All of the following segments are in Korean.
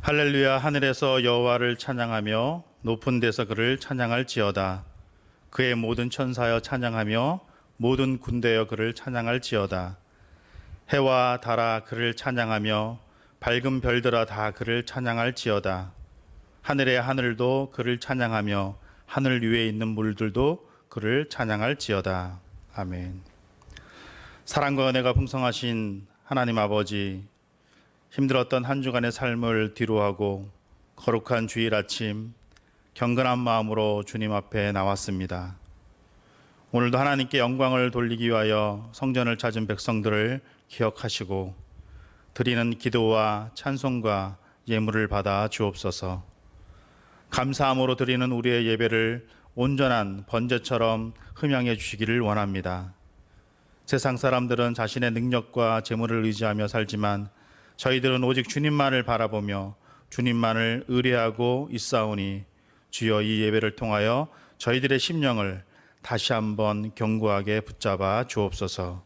할렐루야. 하늘에서 여호와를 찬양하며 높은 데서 그를 찬양할지어다. 그의 모든 천사여 찬양하며 모든 군대여 그를 찬양할지어다. 해와 달아 그를 찬양하며 밝은 별들아 다 그를 찬양할지어다. 하늘의 하늘도 그를 찬양하며 하늘 위에 있는 물들도 그를 찬양할지어다. 아멘. 사랑과 은혜가 풍성하신 하나님 아버지, 힘들었던 한 주간의 삶을 뒤로하고 거룩한 주일 아침 경건한 마음으로 주님 앞에 나왔습니다. 오늘도 하나님께 영광을 돌리기 위하여 성전을 찾은 백성들을 기억하시고 드리는 기도와 찬송과 예물을 받아 주옵소서. 감사함으로 드리는 우리의 예배를 온전한 번제처럼 흠양해 주시기를 원합니다. 세상 사람들은 자신의 능력과 재물을 의지하며 살지만 저희들은 오직 주님만을 바라보며 주님만을 의뢰하고 있사오니 주여 이 예배를 통하여 저희들의 심령을 다시 한번 견고하게 붙잡아 주옵소서.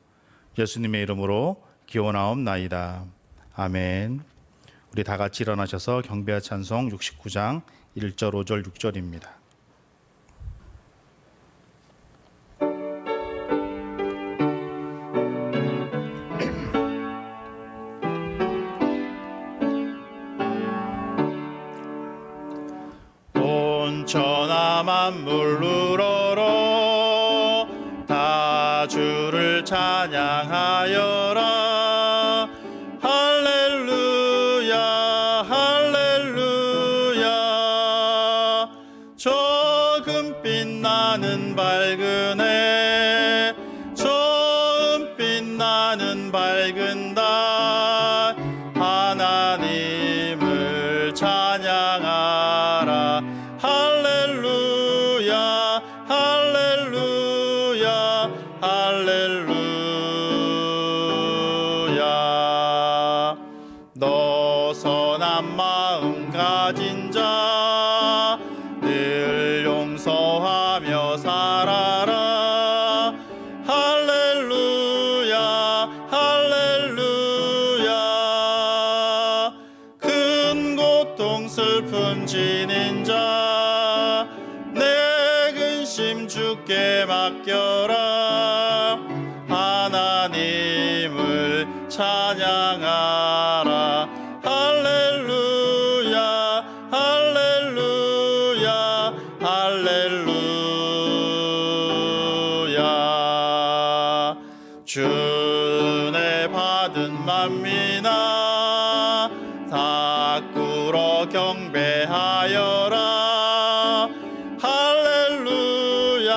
예수님의 이름으로 기원하옵나이다. 아멘. 우리 다 같이 일어나셔서 경배와 찬송 69장 1절 5절 6절입니다. 천하 만물 우러러 다 주를 찬양하여라. 할렐루야 할렐루야. 저 금빛 나는 밝은 해, 저 은빛 나는 밝은 달, 하나님을 찬양하라. 할렐루야 할렐루야 할렐루야. 너 선한 마음 가진 자 늘 용서하며 살아라. 할렐루야 할렐루야. 큰 고통 슬픔 지닌 자 내 근심 주께 맡겨라. 하나님을 찬양하라. 할렐루야 할렐루야 할렐루야. 주의 받은 만민아 다 꿇어 경배하여라. 할렐루야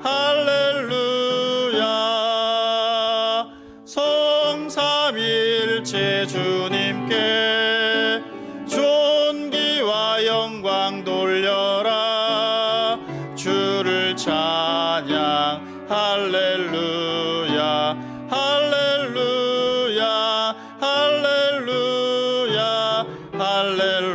할렐루야. 성삼일체 주님께 존귀와 영광 돌려라. 주를 찬양 할렐루야 할렐루야 할렐루야 할렐루야.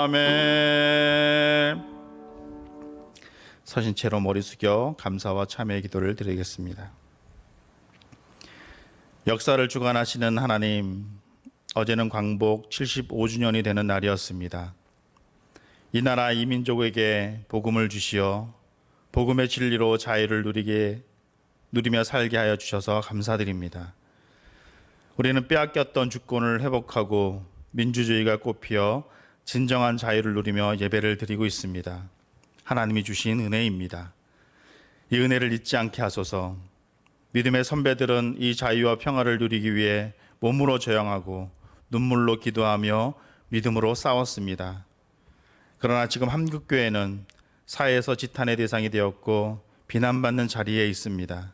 아멘. 서신 채로 머리 숙여 감사와 참회의 기도를 드리겠습니다. 역사를 주관하시는 하나님, 어제는 광복 75주년이 되는 날이었습니다. 이 나라 이 민족에게 복음을 주시어 복음의 진리로 자유를 누리며 살게 하여 주셔서 감사드립니다. 우리는 빼앗겼던 주권을 회복하고 민주주의가 꽃피어 진정한 자유를 누리며 예배를 드리고 있습니다. 하나님이 주신 은혜입니다. 이 은혜를 잊지 않게 하소서. 믿음의 선배들은 이 자유와 평화를 누리기 위해 몸으로 저항하고 눈물로 기도하며 믿음으로 싸웠습니다. 그러나 지금 한국교회는 사회에서 지탄의 대상이 되었고 비난받는 자리에 있습니다.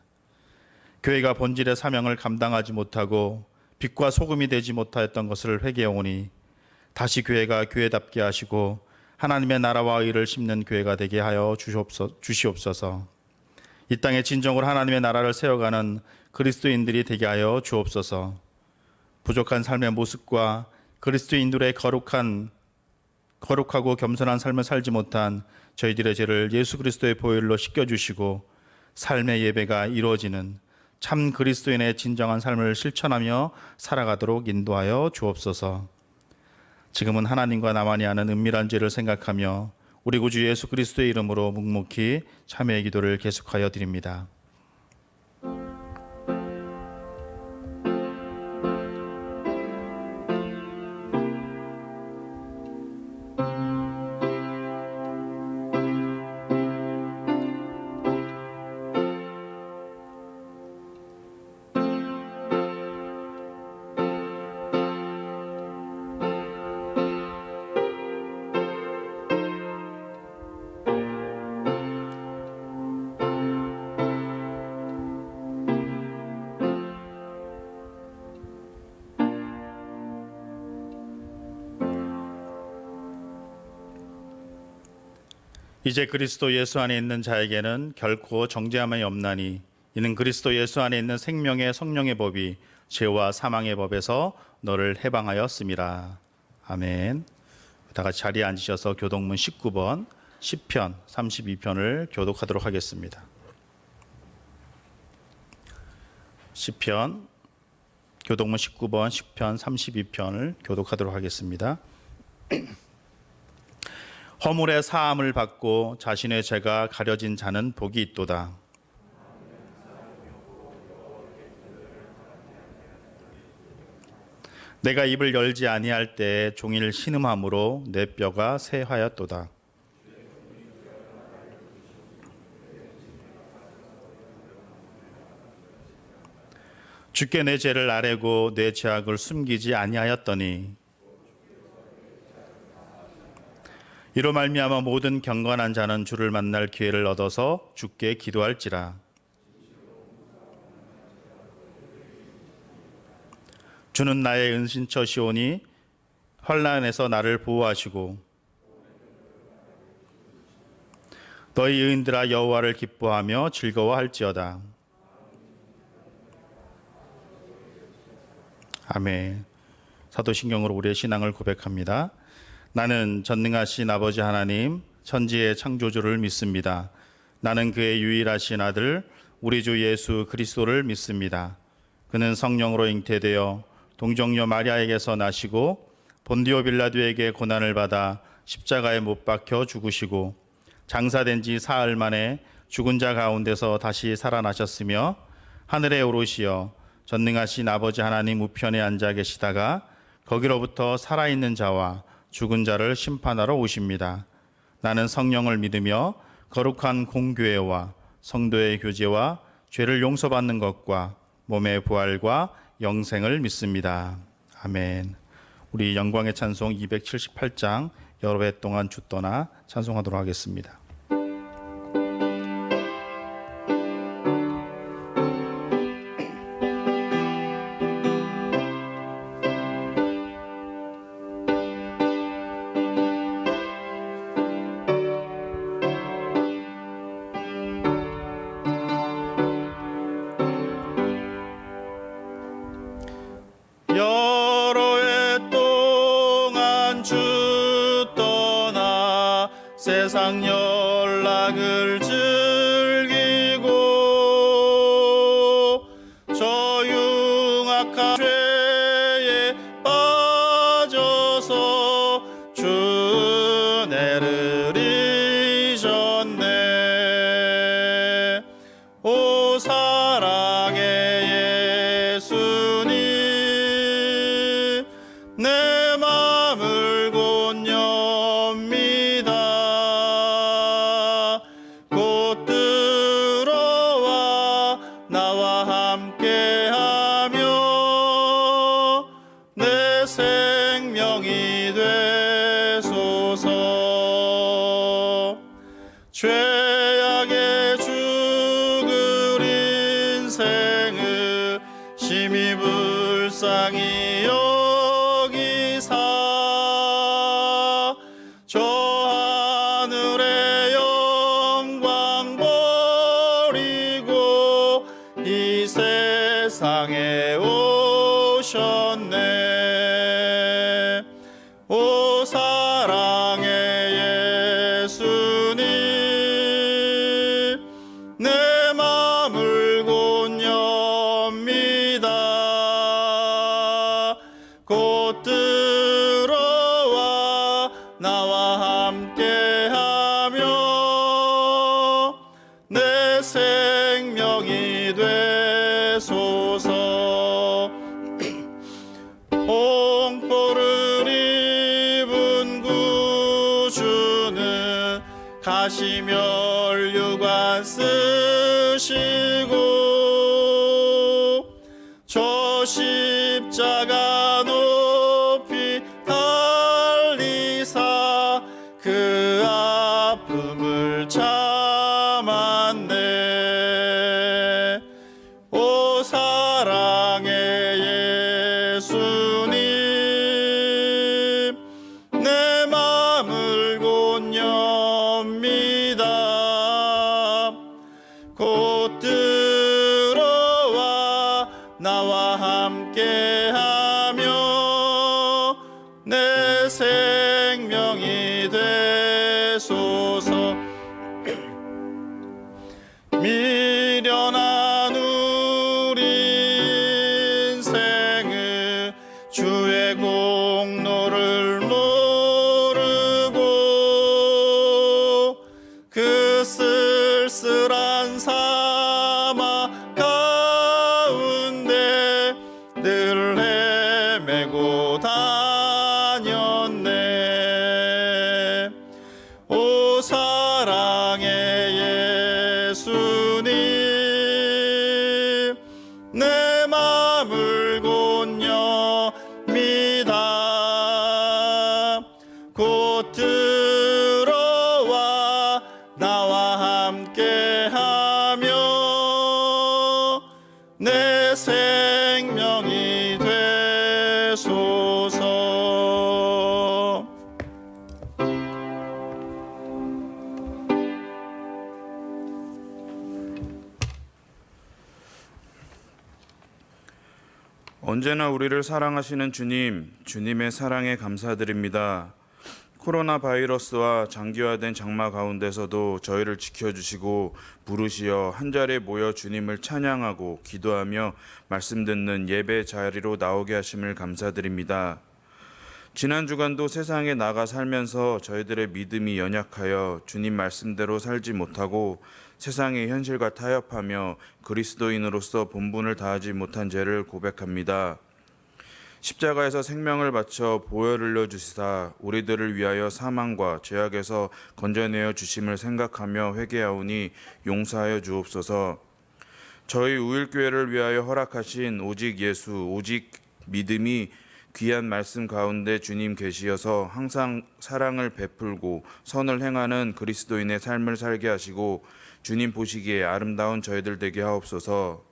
교회가 본질의 사명을 감당하지 못하고 빛과 소금이 되지 못하였던 것을 회개하오니 다시 교회가 교회답게 하시고 하나님의 나라와 의를 심는 교회가 되게 하여 주시옵소서. 이 땅에 진정으로 하나님의 나라를 세워가는 그리스도인들이 되게 하여 주옵소서. 부족한 삶의 모습과 그리스도인들의 거룩하고 겸손한 삶을 살지 못한 저희들의 죄를 예수 그리스도의 보혈로 씻겨주시고 삶의 예배가 이루어지는 참 그리스도인의 진정한 삶을 실천하며 살아가도록 인도하여 주옵소서. 지금은 하나님과 나만이 아는 은밀한 죄를 생각하며 우리 구주 예수 그리스도의 이름으로 묵묵히 참회의 기도를 계속하여 드립니다. 이제 그리스도 예수 안에 있는 자에게는 결코 정죄함이 없나니 이는 그리스도 예수 안에 있는 생명의 성령의 법이 죄와 사망의 법에서 너를 해방하였음이라. 아멘. 다 같이 자리에 앉으셔서 교독문 19번 시편 32편을 교독하도록 하겠습니다. 시편 교독문 19번 시편 32편을 교독하도록 하겠습니다. 허물의 사함을 받고 자신의 죄가 가려진 자는 복이 있도다. 내가 입을 열지 아니할 때에 종일 신음함으로 내 뼈가 쇠하였도다. 주께 내 죄를 아뢰고 내 죄악을 숨기지 아니하였더니 이로 말미암아 모든 경건한 자는 주를 만날 기회를 얻어서 주께 기도할지라. 주는 나의 은신처시오니 환난에서 나를 보호하시고 너희 의인들아 여호와를 기뻐하며 즐거워할지어다. 아멘. 사도신경으로 우리의 신앙을 고백합니다. 나는 전능하신 아버지 하나님 천지의 창조주를 믿습니다. 나는 그의 유일하신 아들 우리 주 예수 그리스도를 믿습니다. 그는 성령으로 잉태되어 동정녀 마리아에게서 나시고 본디오 빌라도에게 고난을 받아 십자가에 못 박혀 죽으시고 장사된 지 사흘 만에 죽은 자 가운데서 다시 살아나셨으며 하늘에 오르시어 전능하신 아버지 하나님 우편에 앉아 계시다가 거기로부터 살아있는 자와 죽은 자를 심판하러 오십니다. 나는 성령을 믿으며 거룩한 공교회와 성도의 교제와 죄를 용서받는 것과 몸의 부활과 영생을 믿습니다. 아멘. 우리 영광의 찬송 278장 여러 해 동안 주 떠나 찬송하도록 하겠습니다. 여러 해 동안 주 떠나 세상 연락을 즐기고 저 흉악한 죄에 빠져서 주 은혜를 잊었네. 오 사랑의 예수님 내 맘을 곧 엽니다. 곧 들어와 나와 함께하며 내 생명이 되소서. 죄악에 죽을 인생을 심히 불쌍히 여기사 저 하늘의 영광 버리고 이 세상에 오셨네. 오 사랑의 예수님 내 맘 되소서. 홍보를 입은 구주는 가시면류관 쓰시고 저 십자가 높이 달리사 그 아픔을 참았네. 오 사랑의 예수님, 내 맘을 곧 엽니다. 곧 들어와 나와 함께하며 내 생명이 되소서. 미련한 우리 인생을 주의 공로를 모르고 그 쓸쓸한 사막 가운데 늘 헤매고 다녔네. 오 사랑의 예수님, 내 맘을 곧 엽니다. 곧 들어와 나와 함께하며 내 생명이 되소서. 언제나 우리를 사랑하시는 주님, 주님의 사랑에 감사드립니다. 코로나 바이러스와 장기화된 장마 가운데서도 저희를 지켜주시고 부르시어 한자리에 모여 주님을 찬양하고 기도하며 말씀 듣는 예배 자리로 나오게 하심을 감사드립니다. 지난 주간도 세상에 나가 살면서 저희들의 믿음이 연약하여 주님 말씀대로 살지 못하고 세상의 현실과 타협하며 그리스도인으로서 본분을 다하지 못한 죄를 고백합니다. 십자가에서 생명을 바쳐 보혈을 흘려 주시사 우리들을 위하여 사망과 죄악에서 건져내어 주심을 생각하며 회개하오니 용서하여 주옵소서. 저희 우일교회를 위하여 허락하신 오직 예수, 오직 믿음이 귀한 말씀 가운데 주님 계시어서 항상 사랑을 베풀고 선을 행하는 그리스도인의 삶을 살게 하시고 주님 보시기에 아름다운 저희들 되게 하옵소서.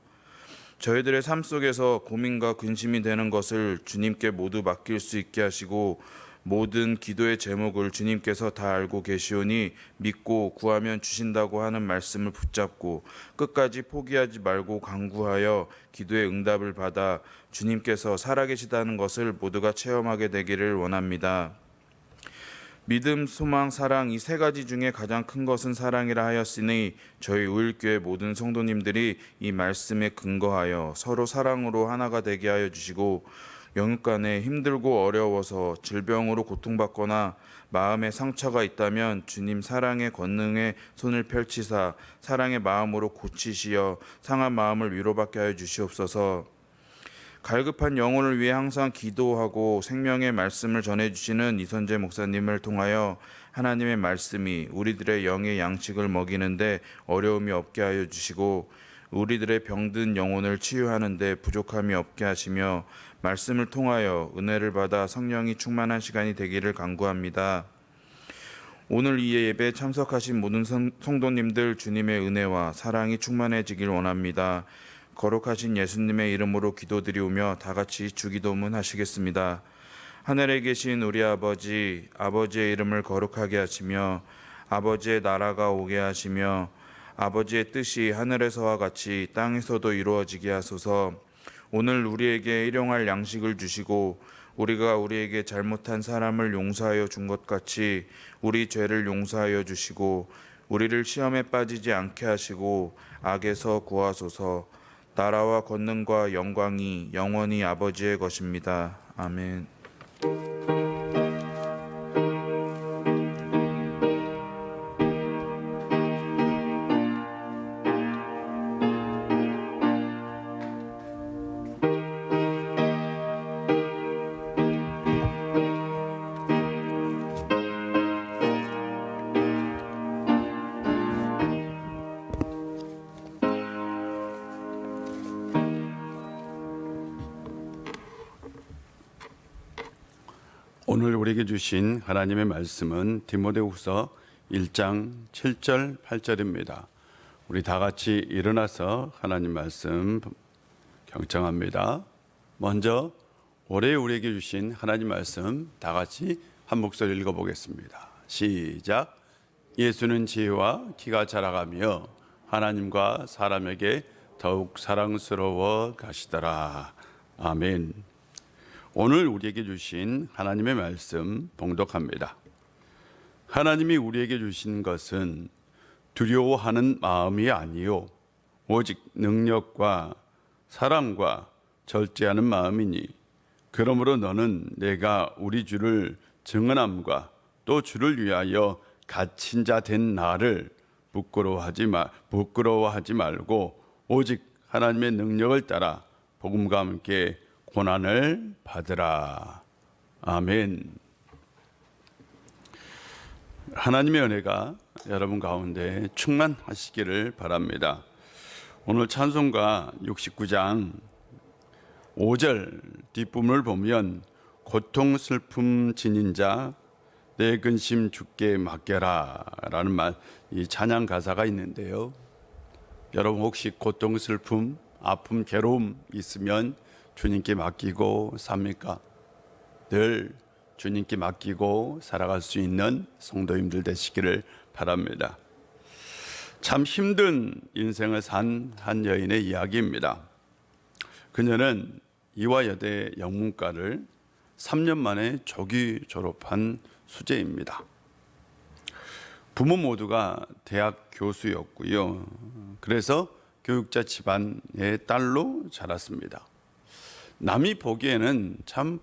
저희들의 삶 속에서 고민과 근심이 되는 것을 주님께 모두 맡길 수 있게 하시고 모든 기도의 제목을 주님께서 다 알고 계시오니 믿고 구하면 주신다고 하는 말씀을 붙잡고 끝까지 포기하지 말고 간구하여 기도의 응답을 받아 주님께서 살아계시다는 것을 모두가 체험하게 되기를 원합니다. 믿음, 소망, 사랑 이 세 가지 중에 가장 큰 것은 사랑이라 하였으니 저희 우일교회 모든 성도님들이 이 말씀에 근거하여 서로 사랑으로 하나가 되게 하여 주시고 영육간에 힘들고 어려워서 질병으로 고통받거나 마음에 상처가 있다면 주님 사랑의 권능에 손을 펼치사 사랑의 마음으로 고치시어 상한 마음을 위로받게 하여 주시옵소서. 갈급한 영혼을 위해 항상 기도하고 생명의 말씀을 전해주시는 이선재 목사님을 통하여 하나님의 말씀이 우리들의 영의 양식을 먹이는데 어려움이 없게 하여 주시고 우리들의 병든 영혼을 치유하는 데 부족함이 없게 하시며 말씀을 통하여 은혜를 받아 성령이 충만한 시간이 되기를 간구합니다. 오늘 이 예배에 참석하신 모든 성도님들 주님의 은혜와 사랑이 충만해지길 원합니다. 거룩하신 예수님의 이름으로 기도드리오며 다 같이 주기도문 하시겠습니다. 하늘에 계신 우리 아버지, 아버지의 이름을 거룩하게 하시며 아버지의 나라가 오게 하시며 아버지의 뜻이 하늘에서와 같이 땅에서도 이루어지게 하소서. 오늘 우리에게 일용할 양식을 주시고 우리가 우리에게 잘못한 사람을 용서하여 준 것 같이 우리 죄를 용서하여 주시고 우리를 시험에 빠지지 않게 하시고 악에서 구하소서. 나라와 권능과 영광이 영원히 아버지의 것입니다. 아멘. 오늘 우리에게 주신 하나님의 말씀은 디모데후서 1장 7절 8절입니다. 우리 다 같이 일어나서 하나님 말씀 경청합니다. 먼저 올해 우리에게 주신 하나님 말씀 다 같이 한 목소리 읽어보겠습니다. 시작. 예수는 지혜와 키가 자라가며 하나님과 사람에게 더욱 사랑스러워 가시더라. 아멘. 오늘 우리에게 주신 하나님의 말씀 봉독합니다. 하나님이 우리에게 주신 것은 두려워하는 마음이 아니요 오직 능력과 사랑과 절제하는 마음이니 그러므로 너는 내가 우리 주를 증언함과 또 주를 위하여 갇힌 자 된 나를 부끄러워하지 말고 오직 하나님의 능력을 따라 복음과 함께 고난을 받으라. 아멘. 하나님의 은혜가 여러분 가운데 충만하시기를 바랍니다. 오늘 찬송가 69장 5절 뒷부분을 보면 고통 슬픔 지닌 자 내 근심 주께 맡겨라 라는 이 찬양 가사가 있는데요. 여러분 혹시 고통 슬픔 아픔 괴로움 있으면 주님께 맡기고 삽니까? 늘 주님께 맡기고 살아갈 수 있는 성도님들 되시기를 바랍니다. 참 힘든 인생을 산 한 여인의 이야기입니다. 그녀는 이화여대 영문과를 3년 만에 조기 졸업한 수재입니다. 부모 모두가 대학 교수였고요. 그래서 교육자 집안의 딸로 자랐습니다. 남이 보기에는 참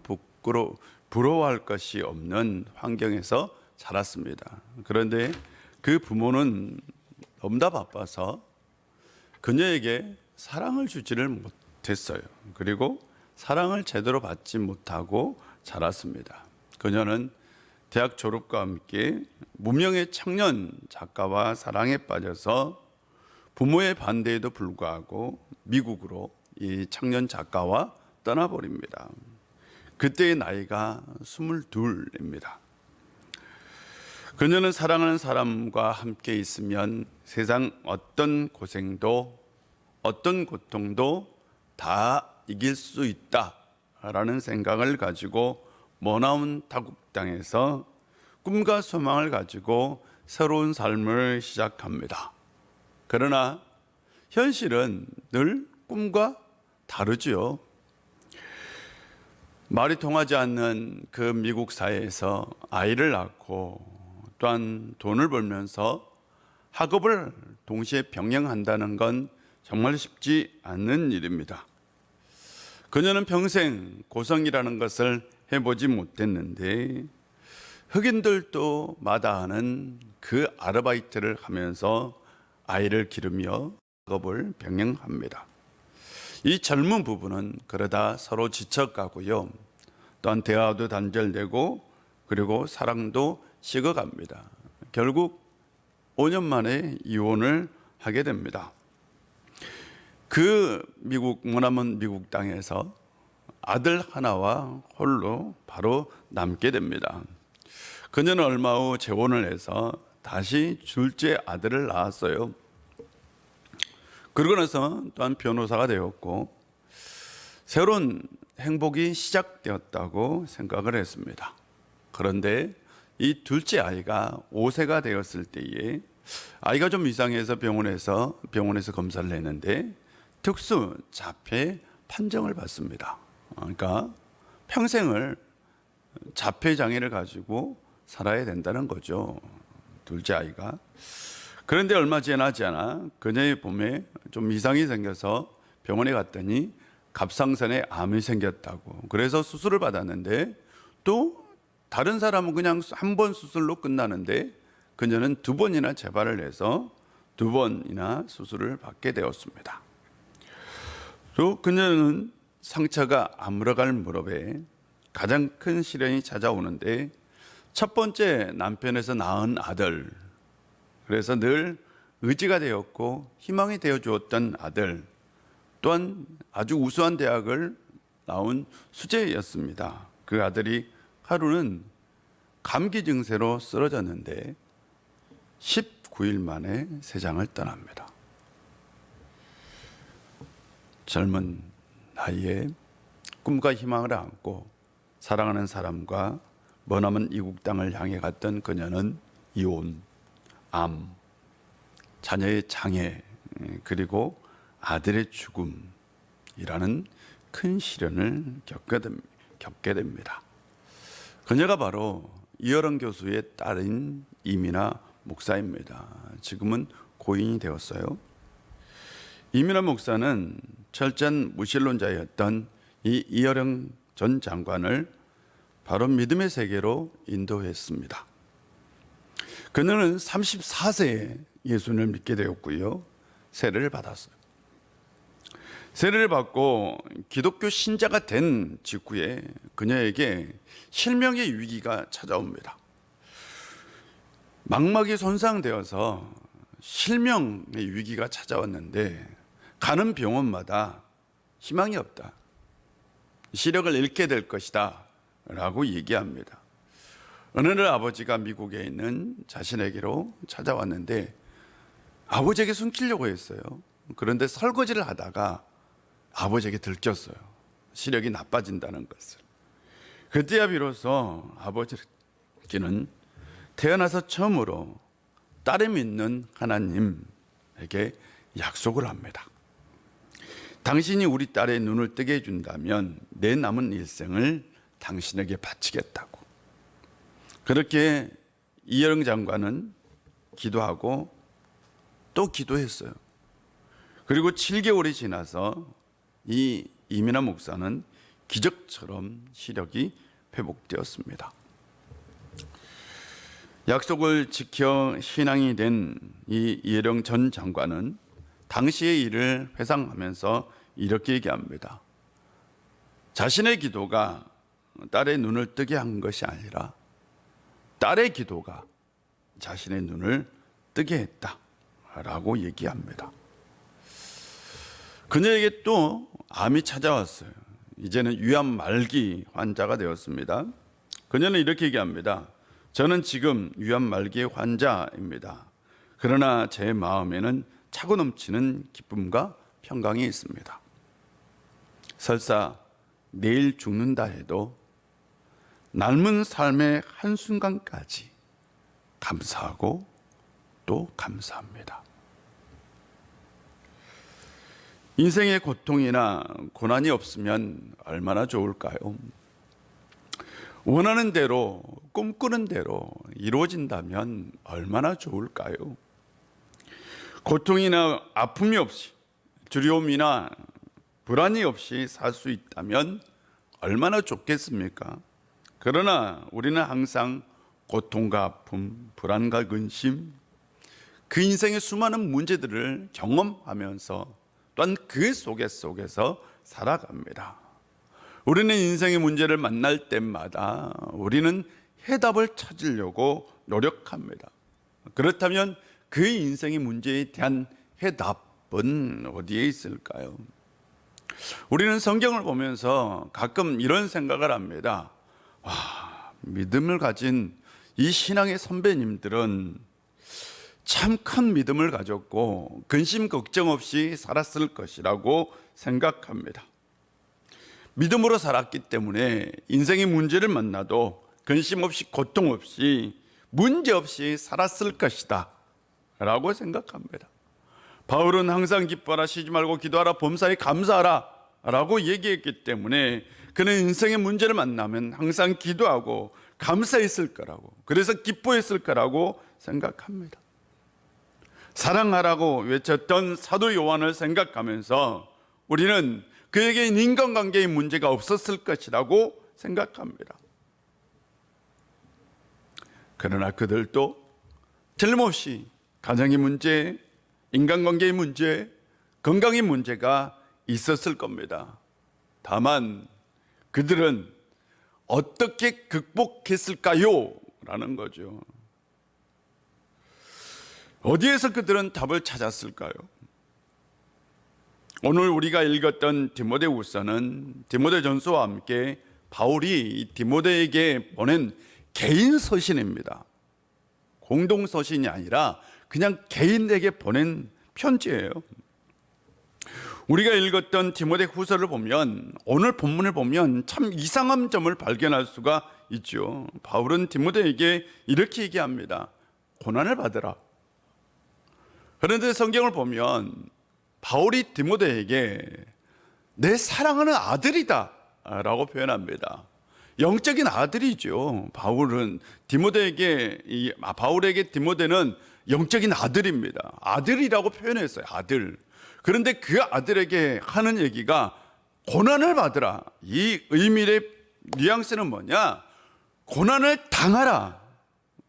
부러워할 것이 없는 환경에서 자랐습니다. 그런데 그 부모는 너무나 바빠서 그녀에게 사랑을 주지를 못했어요. 그리고 사랑을 제대로 받지 못하고 자랐습니다. 그녀는 대학 졸업과 함께 무명의 청년 작가와 사랑에 빠져서 부모의 반대에도 불구하고 미국으로 이 청년 작가와 떠나버립니다. 그때의 나이가 22입니다. 그녀는 사랑하는 사람과 함께 있으면 세상 어떤 고생도 어떤 고통도 다 이길 수 있다라는 생각을 가지고 머나먼 타국 땅에서 꿈과 소망을 가지고 새로운 삶을 시작합니다. 그러나 현실은 늘 꿈과 다르지요. 말이 통하지 않는 그 미국 사회에서 아이를 낳고 또한 돈을 벌면서 학업을 동시에 병행한다는 건 정말 쉽지 않는 일입니다. 그녀는 평생 고성이라는 것을 해보지 못했는데 흑인들도 마다하는 그 아르바이트를 하면서 아이를 기르며 학업을 병행합니다. 이 젊은 부부는 그러다 서로 지쳐가고요. 또한 대화도 단절되고 그리고 사랑도 식어갑니다. 결국 5년 만에 이혼을 하게 됩니다. 그 머나먼 미국 땅에서 아들 하나와 홀로 바로 남게 됩니다. 그녀는 얼마 후 재혼을 해서 다시 둘째 아들을 낳았어요. 그러고 나서 또한 변호사가 되었고 새로운 행복이 시작되었다고 생각을 했습니다. 그런데 이 둘째 아이가 5세가 되었을 때에 아이가 좀 이상해서 병원에서 검사를 했는데 특수 자폐 판정을 받습니다. 그러니까 평생을 자폐 장애를 가지고 살아야 된다는 거죠. 둘째 아이가. 그런데 얼마 지나지 않아 그녀의 몸에 좀 이상이 생겨서 병원에 갔더니 갑상선에 암이 생겼다고. 그래서 수술을 받았는데 또 다른 사람은 그냥 한 번 수술로 끝나는데 그녀는 2번이나 재발을 해서 2번이나 수술을 받게 되었습니다. 또 그녀는 상처가 아물어갈 무렵에 가장 큰 시련이 찾아오는데 첫 번째 남편에서 낳은 아들, 그래서 늘 의지가 되었고 희망이 되어 주었던 아들, 또한 아주 우수한 대학을 나온 수재였습니다. 그 아들이 하루는 감기 증세로 쓰러졌는데 19일 만에 세상을 떠납니다. 젊은 나이에 꿈과 희망을 안고 사랑하는 사람과 머나먼 이국 땅을 향해 갔던 그녀는 이혼, 암, 자녀의 장애, 그리고 아들의 죽음이라는 큰 시련을 겪게 됩니다. 그녀가 바로 이어령 교수의 딸인 이민아 목사입니다. 지금은 고인이 되었어요. 이민아 목사는 철저한 무신론자였던 이 이어령 전 장관을 바로 믿음의 세계로 인도했습니다. 그녀는 34세에 예수를 믿게 되었고요. 세례를 받았어요. 세례를 받고 기독교 신자가 된 직후에 그녀에게 실명의 위기가 찾아옵니다. 망막이 손상되어서 실명의 위기가 찾아왔는데 가는 병원마다 희망이 없다. 시력을 잃게 될 것이다 라고 얘기합니다. 어느 날 아버지가 미국에 있는 자신에게로 찾아왔는데 아버지에게 숨기려고 했어요. 그런데 설거지를 하다가 아버지에게 들켰어요. 시력이 나빠진다는 것을. 그때야 비로소 아버지는 태어나서 처음으로 딸이 믿는 하나님에게 약속을 합니다. 당신이 우리 딸의 눈을 뜨게 해준다면 내 남은 일생을 당신에게 바치겠다고. 그렇게 이어령 장관은 기도하고 또 기도했어요. 그리고 7개월이 지나서 이 이민아 목사는 기적처럼 시력이 회복되었습니다. 약속을 지켜 신앙이 된 이 이어령 전 장관은 당시의 일을 회상하면서 이렇게 얘기합니다. 자신의 기도가 딸의 눈을 뜨게 한 것이 아니라 딸의 기도가 자신의 눈을 뜨게 했다라고 얘기합니다. 그녀에게 또 암이 찾아왔어요. 이제는 위암 말기 환자가 되었습니다. 그녀는 이렇게 얘기합니다. 저는 지금 위암 말기의 환자입니다. 그러나 제 마음에는 차고 넘치는 기쁨과 평강이 있습니다. 설사 내일 죽는다 해도 남은 삶의 한순간까지 감사하고 또 감사합니다. 인생의 고통이나 고난이 없으면 얼마나 좋을까요? 원하는 대로, 꿈꾸는 대로 이루어진다면 얼마나 좋을까요? 고통이나 아픔이 없이, 두려움이나 불안이 없이 살 수 있다면 얼마나 좋겠습니까? 그러나 우리는 항상 고통과 아픔, 불안과 근심, 그 인생의 수많은 문제들을 경험하면서 또한 그 속에서 살아갑니다. 우리는 인생의 문제를 만날 때마다 우리는 해답을 찾으려고 노력합니다. 그렇다면 그 인생의 문제에 대한 해답은 어디에 있을까요? 우리는 성경을 보면서 가끔 이런 생각을 합니다. 믿음을 가진 이 신앙의 선배님들은 참 큰 믿음을 가졌고 근심 걱정 없이 살았을 것이라고 생각합니다. 믿음으로 살았기 때문에 인생의 문제를 만나도 근심 없이 고통 없이 문제 없이 살았을 것이다 라고 생각합니다. 바울은 항상 기뻐하라, 쉬지 말고 기도하라, 범사에 감사하라 라고 얘기했기 때문에 그는 인생의 문제를 만나면 항상 기도하고 감사했을 거라고, 그래서 기뻐했을 거라고 생각합니다. 사랑하라고 외쳤던 사도 요한을 생각하면서 우리는 그에게는 인간관계의 문제가 없었을 것이라고 생각합니다. 그러나 그들도 틀림없이 가정의 문제, 인간관계의 문제, 건강의 문제가 있었을 겁니다. 다만 그들은 어떻게 극복했을까요? 라는 거죠. 어디에서 그들은 답을 찾았을까요? 오늘 우리가 읽었던 디모데후서는 디모데전서와 함께 바울이 이 디모데에게 보낸 개인 서신입니다. 공동 서신이 아니라 그냥 개인에게 보낸 편지예요. 우리가 읽었던 디모데 후서를 보면, 오늘 본문을 보면 참 이상한 점을 발견할 수가 있죠. 바울은 디모데에게 이렇게 얘기합니다. 고난을 받으라. 그런데 성경을 보면 바울이 디모데에게 내 사랑하는 아들이다 라고 표현합니다. 영적인 아들이죠. 바울에게 디모데는 영적인 아들입니다. 아들이라고 표현했어요. 아들. 그런데 그 아들에게 하는 얘기가 고난을 받으라. 이 의미의 뉘앙스는 뭐냐? 고난을 당하라.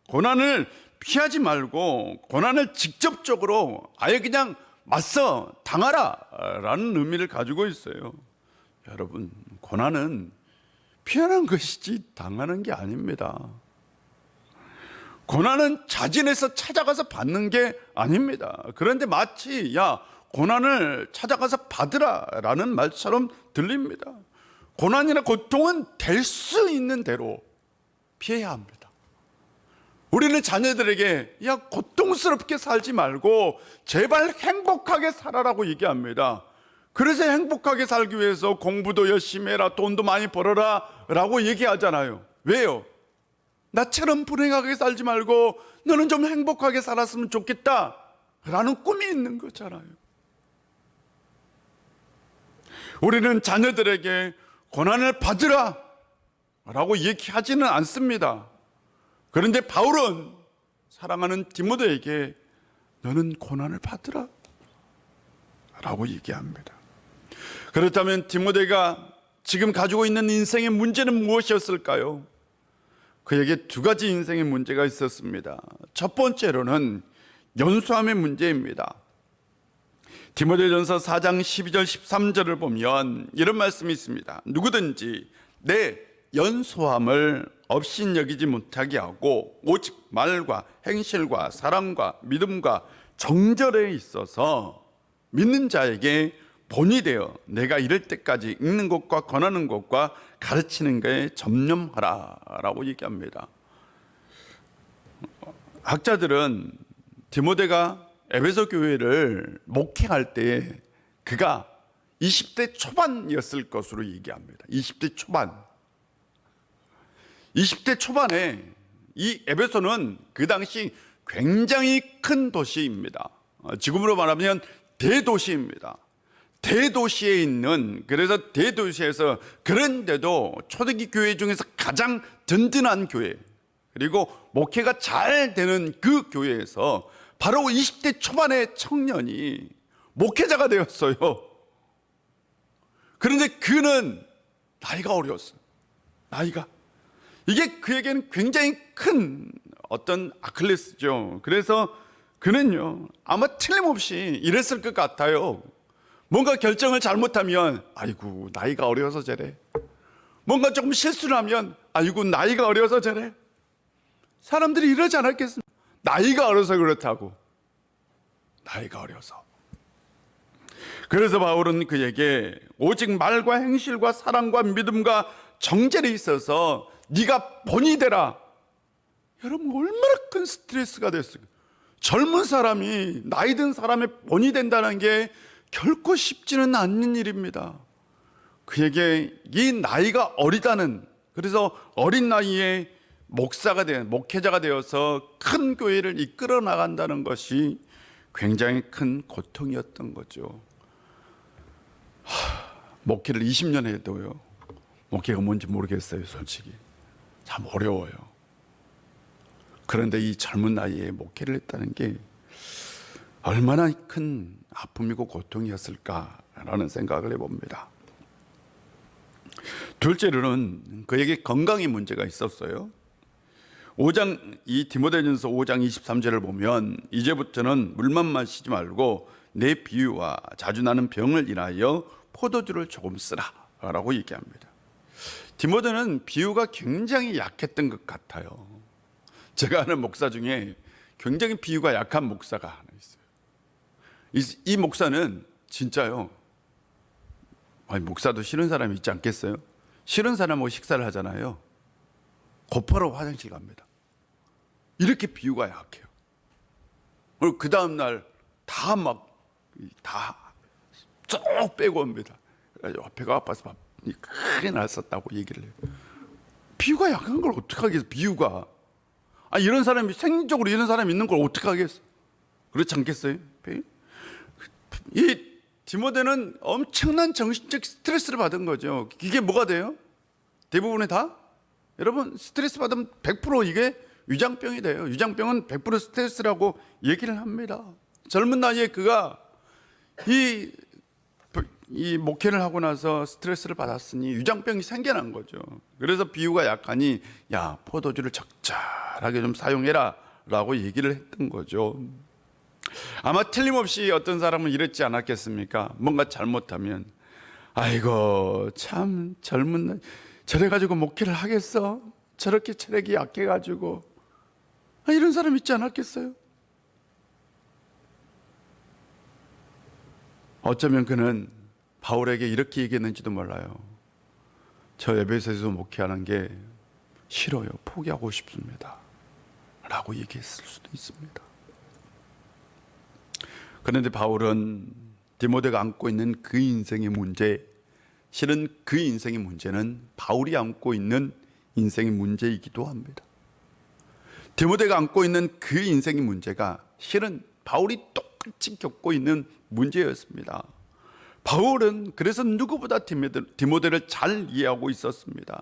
고난을 피하지 말고 고난을 직접적으로 아예 그냥 맞서 당하라 라는 의미를 가지고 있어요. 여러분, 고난은 피하는 것이지 당하는 게 아닙니다. 고난은 자진해서 찾아가서 받는 게 아닙니다. 그런데 마치 고난을 찾아가서 받으라 라는 말처럼 들립니다. 고난이나 고통은 될 수 있는 대로 피해야 합니다. 우리는 자녀들에게 고통스럽게 살지 말고 제발 행복하게 살아라고 얘기합니다. 그래서 행복하게 살기 위해서 공부도 열심히 해라, 돈도 많이 벌어라 라고 얘기하잖아요. 왜요? 나처럼 불행하게 살지 말고 너는 좀 행복하게 살았으면 좋겠다 라는 꿈이 있는 거잖아요. 우리는 자녀들에게 고난을 받으라 라고 얘기하지는 않습니다. 그런데 바울은 사랑하는 디모데에게 너는 고난을 받으라 라고 얘기합니다. 그렇다면 디모데가 지금 가지고 있는 인생의 문제는 무엇이었을까요? 그에게 두 가지 인생의 문제가 있었습니다. 첫 번째로는 연소함의 문제입니다. 디모데전서 4장 12절 13절을 보면 이런 말씀이 있습니다. 누구든지 내 연소함을 업신여기지 못하게 하고 오직 말과 행실과 사랑과 믿음과 정절에 있어서 믿는 자에게 본이 되어 내가 이를 때까지 읽는 것과 권하는 것과 가르치는 것에 전념하라 라고 얘기합니다. 학자들은 디모데가 에베소 교회를 목회할 때 그가 20대 초반이었을 것으로 얘기합니다. 20대 초반. 20대 초반에 이 에베소는 그 당시 굉장히 큰 도시입니다. 지금으로 말하면 대도시입니다. 대도시에 있는, 그래서 대도시에서 그런데도 초대기 교회 중에서 가장 든든한 교회, 그리고 목회가 잘 되는 그 교회에서 바로 20대 초반의 청년이 목회자가 되었어요. 그런데 그는 나이가 어렸어요. 나이가. 이게 그에게는 굉장히 큰 어떤 아킬레스죠. 그래서 그는요, 아마 틀림없이 이랬을 것 같아요. 뭔가 결정을 잘못하면 아이고 나이가 어려서 저래. 뭔가 조금 실수를 하면 아이고 나이가 어려서 저래. 사람들이 이러지 않았겠습니까? 나이가 어려서 그렇다고. 나이가 어려서. 그래서 바울은 그에게 오직 말과 행실과 사랑과 믿음과 정절에 있어서 네가 본이 되라. 여러분 얼마나 큰 스트레스가 됐어요. 젊은 사람이 나이 든 사람의 본이 된다는 게 결코 쉽지는 않는 일입니다. 그에게 이 나이가 어리다는, 그래서 어린 나이에 목회자가 되어서 큰 교회를 이끌어 나간다는 것이 굉장히 큰 고통이었던 거죠. 목회를 20년 해도요, 목회가 뭔지 모르겠어요. 솔직히 참 어려워요. 그런데 이 젊은 나이에 목회를 했다는 게 얼마나 큰 아픔이고 고통이었을까라는 생각을 해봅니다. 둘째로는 그에게 건강의 문제가 있었어요. 이 디모데전서 5장 23절을 보면 이제부터는 물만 마시지 말고 내 비유와 자주 나는 병을 인하여 포도주를 조금 쓰라 라고 얘기합니다. 디모데는 비유가 굉장히 약했던 것 같아요. 제가 아는 목사 중에 굉장히 비유가 약한 목사가 하나 있어요. 이 목사는 진짜요, 목사도 싫은 사람이 있지 않겠어요? 싫은 사람하고 식사를 하잖아요. 곧바로 화장실 갑니다. 이렇게 비유가 약해요. 그리고 그 다음날 다 쭉 빼고 옵니다. 그래서 배가 아파서 크게 났었다고 얘기를 해요. 비유가 약한 걸 어떻게 하겠어? 비유가. 이런 사람이 생리적으로 이런 사람이 있는 걸 어떻게 하겠어? 그렇지 않겠어요? 이 디모데는 엄청난 정신적 스트레스를 받은 거죠. 이게 뭐가 돼요? 대부분의 다? 여러분, 스트레스 받으면 100% 이게 위장병이 돼요. 위장병은 100% 스트레스라고 얘기를 합니다. 젊은 나이에 그가 이 목회를 하고 나서 스트레스를 받았으니 위장병이 생겨난 거죠. 그래서 비유가 약하니 야, 포도주를 적절하게 좀 사용해라 라고 얘기를 했던 거죠. 아마 틀림없이 어떤 사람은 이랬지 않았겠습니까? 뭔가 잘못하면 아이고 참 젊은 나이 저래가지고 목회를 하겠어? 저렇게 체력이 약해가지고 이런 사람 있지 않았겠어요? 어쩌면 그는 바울에게 이렇게 얘기했는지도 몰라요. 저 에베소에서 목회하는 게 싫어요. 포기하고 싶습니다. 라고 얘기했을 수도 있습니다. 그런데 바울은 디모데가 안고 있는 그 인생의 문제, 실은 그 인생의 문제는 바울이 안고 있는 인생의 문제이기도 합니다. 디모데가 안고 있는 그 인생의 문제가 실은 바울이 똑같이 겪고 있는 문제였습니다. 바울은 그래서 누구보다 디모데를 잘 이해하고 있었습니다.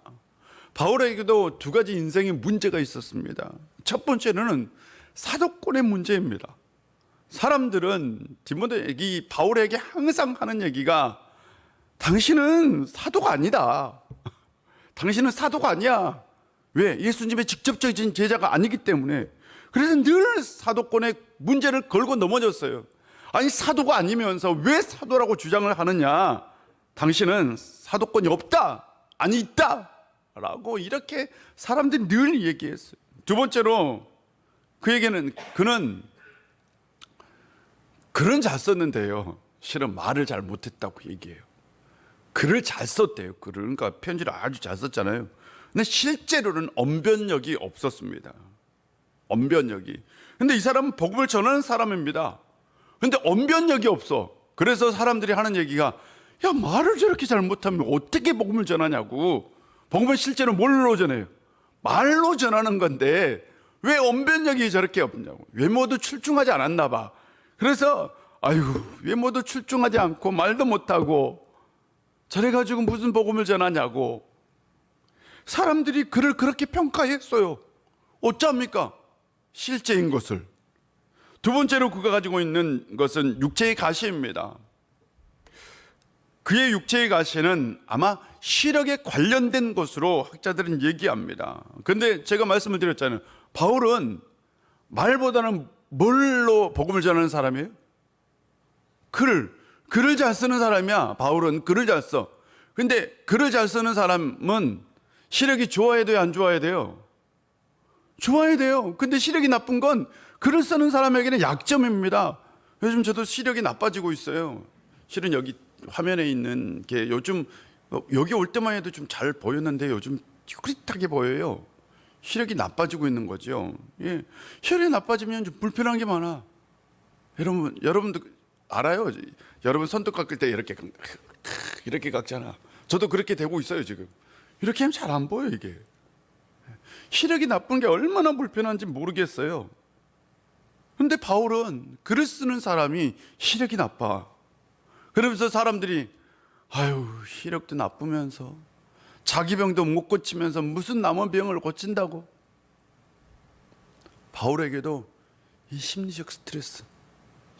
바울에게도 두 가지 인생의 문제가 있었습니다. 첫 번째는 사도권의 문제입니다. 사람들은 디모데에게 바울에게 항상 하는 얘기가 당신은 사도가 아니다. 당신은 사도가 아니야. 왜? 예수님의 직접적인 제자가 아니기 때문에. 그래서 늘 사도권의 문제를 걸고 넘어졌어요. 아니 사도가 아니면서 왜 사도라고 주장을 하느냐? 당신은 사도권이 없다. 아니 있다. 라고 이렇게 사람들이 늘 얘기했어요. 두 번째로 그는 글은 잘 썼는데요, 실은 말을 잘 못했다고 얘기해요. 글을 잘 썼대요. 그러니까 편지를 아주 잘 썼잖아요. 근데 실제로는 언변력이 없었습니다. 언변력이. 근데 이 사람은 복음을 전하는 사람입니다. 근데 언변력이 없어. 그래서 사람들이 하는 얘기가 야, 말을 저렇게 잘 못하면 어떻게 복음을 전하냐고. 복음은 실제로 뭘로 전해요? 말로 전하는 건데 왜 언변력이 저렇게 없냐고. 외모도 출중하지 않았나 봐. 그래서 외모도 출중하지 않고 말도 못하고 저래가지고 무슨 복음을 전하냐고 사람들이 그를 그렇게 평가했어요. 어쩝니까? 실제인 것을. 두 번째로 그가 가지고 있는 것은 육체의 가시입니다. 그의 육체의 가시는 아마 시력에 관련된 것으로 학자들은 얘기합니다. 그런데 제가 말씀을 드렸잖아요. 바울은 말보다는 뭘로 복음을 전하는 사람이에요? 글을 잘 쓰는 사람이야. 바울은 글을 잘 써. 근데 글을 잘 쓰는 사람은 시력이 좋아야 돼요, 안 좋아야 돼요? 좋아야 돼요. 근데 시력이 나쁜 건 글을 쓰는 사람에게는 약점입니다. 요즘 저도 시력이 나빠지고 있어요. 실은 여기 화면에 있는 게 요즘 여기 올 때만 해도 좀 잘 보였는데 요즘 흐릿하게 보여요. 시력이 나빠지고 있는 거죠. 예. 시력이 나빠지면 좀 불편한 게 많아. 여러분도 알아요? 여러분 손톱 깎을 때 이렇게 깎잖아. 저도 그렇게 되고 있어요, 지금. 이렇게 하면 잘 안 보여, 이게. 시력이 나쁜 게 얼마나 불편한지 모르겠어요. 근데 바울은 글을 쓰는 사람이 시력이 나빠. 그러면서 사람들이 시력도 나쁘면서 자기 병도 못 고치면서 무슨 남의 병을 고친다고. 바울에게도 이 심리적 스트레스,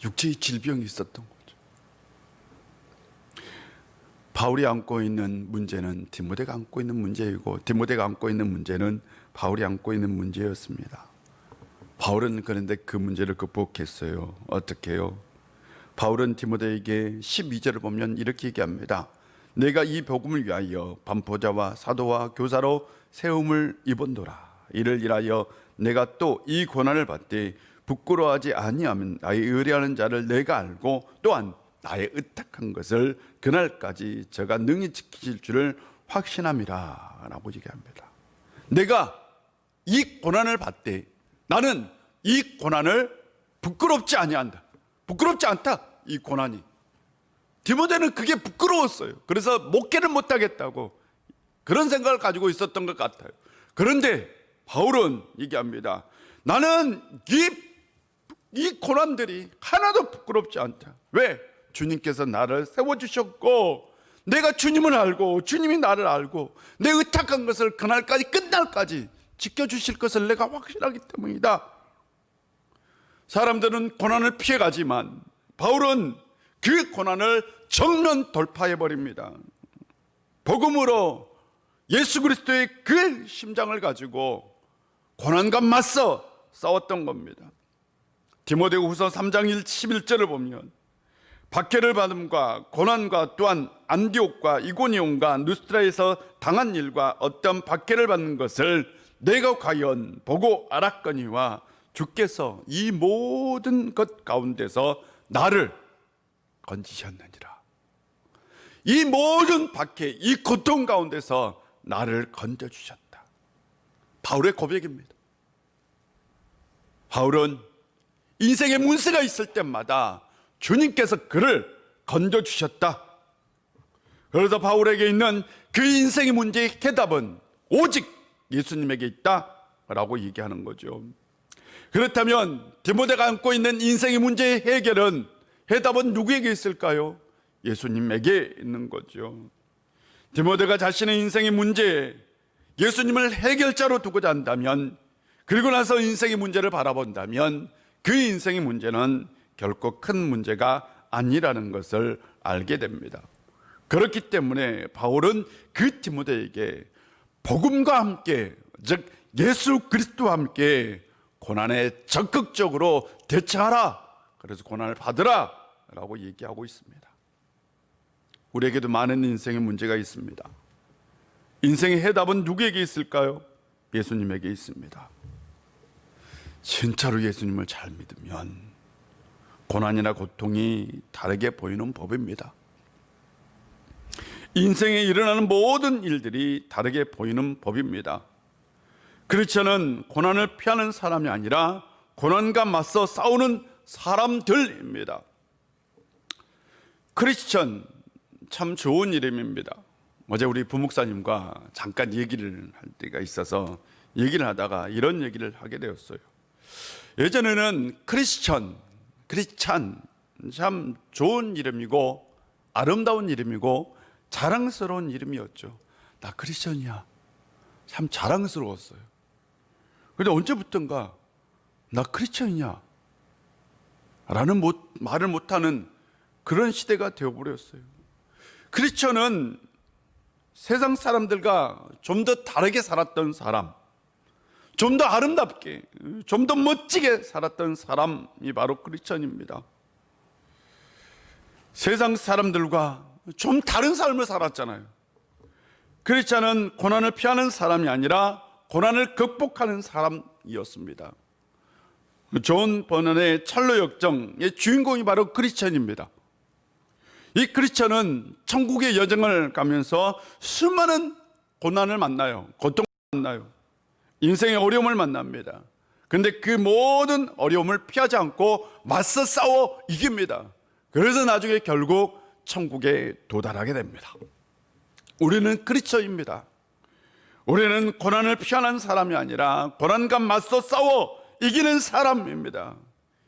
육체의 질병이 있었던 거죠. 바울이 안고 있는 문제는 디모데가 안고 있는 문제이고 디모데가 안고 있는 문제는 바울이 안고 있는 문제였습니다. 바울은 그런데 그 문제를 극복했어요. 어떻게 해요? 바울은 디모데에게 12절을 보면 이렇게 얘기합니다. 내가 이 복음을 위하여 반포자와 사도와 교사로 세움을 입었노라. 이를 인하여 내가 또 이 고난을 받되 부끄러워하지 아니하면 나의 의뢰하는 자를 내가 알고 또한 나의 의탁한 것을 그날까지 저가 능히 지키실 줄을 확신함이라 라고 얘기합니다. 내가 이 고난을 받되 나는 이 고난을 부끄럽지 아니한다. 부끄럽지 않다. 이 고난이. 디모데는 그게 부끄러웠어요. 그래서 목회를 못하겠다고 그런 생각을 가지고 있었던 것 같아요. 그런데 바울은 얘기합니다. 나는 이 고난들이 하나도 부끄럽지 않다. 왜? 주님께서 나를 세워주셨고 내가 주님을 알고 주님이 나를 알고 내 의탁한 것을 그날까지 끝날까지 지켜주실 것을 내가 확신하기 때문이다. 사람들은 고난을 피해가지만 바울은 그 고난을 정면 돌파해버립니다. 복음으로 예수 그리스도의 그 심장을 가지고 고난과 맞서 싸웠던 겁니다. 디모데후서 3장 11절을 보면 박해를 받음과 고난과 또한 안디옥과 이고니온과 누스트라에서 당한 일과 어떤 박해를 받는 것을 내가 과연 보고 알았거니와 주께서 이 모든 것 가운데서 나를 건지셨느니라. 이 모든 박해, 이 고통 가운데서 나를 건져주셨다. 바울의 고백입니다. 바울은 인생의 문제가 있을 때마다 주님께서 그를 건져주셨다. 그래서 바울에게 있는 그 인생의 문제의 해답은 오직 예수님에게 있다라고 얘기하는 거죠. 그렇다면 디모데가 안고 있는 인생의 문제의 해답은 누구에게 있을까요? 예수님에게 있는 거죠. 디모데가 자신의 인생의 문제에 예수님을 해결자로 두고자 한다면, 그리고 나서 인생의 문제를 바라본다면 그 인생의 문제는 결코 큰 문제가 아니라는 것을 알게 됩니다. 그렇기 때문에 바울은 그 디모데에게 복음과 함께, 즉 예수 그리스도와 함께 고난에 적극적으로 대처하라. 그래서 고난을 받으라 라고 얘기하고 있습니다. 우리에게도 많은 인생의 문제가 있습니다. 인생의 해답은 누구에게 있을까요? 예수님에게 있습니다. 진짜로 예수님을 잘 믿으면 고난이나 고통이 다르게 보이는 법입니다. 인생에 일어나는 모든 일들이 다르게 보이는 법입니다. 크리스천은 고난을 피하는 사람이 아니라 고난과 맞서 싸우는 사람들입니다. 크리스천 참 좋은 이름입니다. 어제 우리 부목사님과 잠깐 얘기를 할 때가 있어서 얘기를 하다가 이런 얘기를 하게 되었어요. 예전에는 크리스찬 참 좋은 이름이고 아름다운 이름이고 자랑스러운 이름이었죠. 나 크리스천이야. 참 자랑스러웠어요. 그런데 언제부턴가 나 크리스천이야 라는 말을 못하는 그런 시대가 되어버렸어요. 크리스천은 세상 사람들과 좀 더 다르게 살았던 사람, 좀 더 아름답게, 좀 더 멋지게 살았던 사람이 바로 크리스천입니다. 세상 사람들과 좀 다른 삶을 살았잖아요. 크리스천은 고난을 피하는 사람이 아니라 고난을 극복하는 사람이었습니다. 존 버넌의 찰로 역정의 주인공이 바로 크리스천입니다. 이 크리스천은 천국의 여정을 가면서 수많은 고난을 만나요. 고통을 만나요. 인생의 어려움을 만납니다. 그런데 그 모든 어려움을 피하지 않고 맞서 싸워 이깁니다. 그래서 나중에 결국 천국에 도달하게 됩니다. 우리는 크리스천입니다. 우리는 고난을 피하는 사람이 아니라 고난과 맞서 싸워 이기는 사람입니다.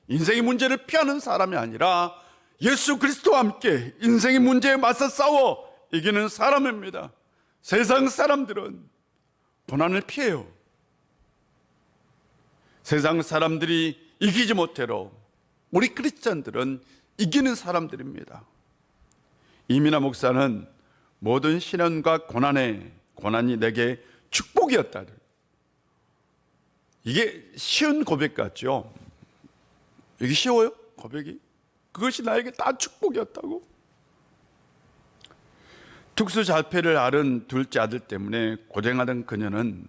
인생의 문제를 피하는 사람이 아니라 예수 그리스도와 함께 인생의 문제에 맞서 싸워 이기는 사람입니다. 세상 사람들은 고난을 피해요. 세상 사람들이 이기지 못해도 우리 크리스천들은 이기는 사람들입니다. 이민아 목사는 모든 시련과 고난이 내게 축복이었다. 이게 쉬운 고백 같죠? 이게 쉬워요? 고백이? 그것이 나에게 다 축복이었다고? 특수자폐를 앓은 둘째 아들 때문에 고생하던 그녀는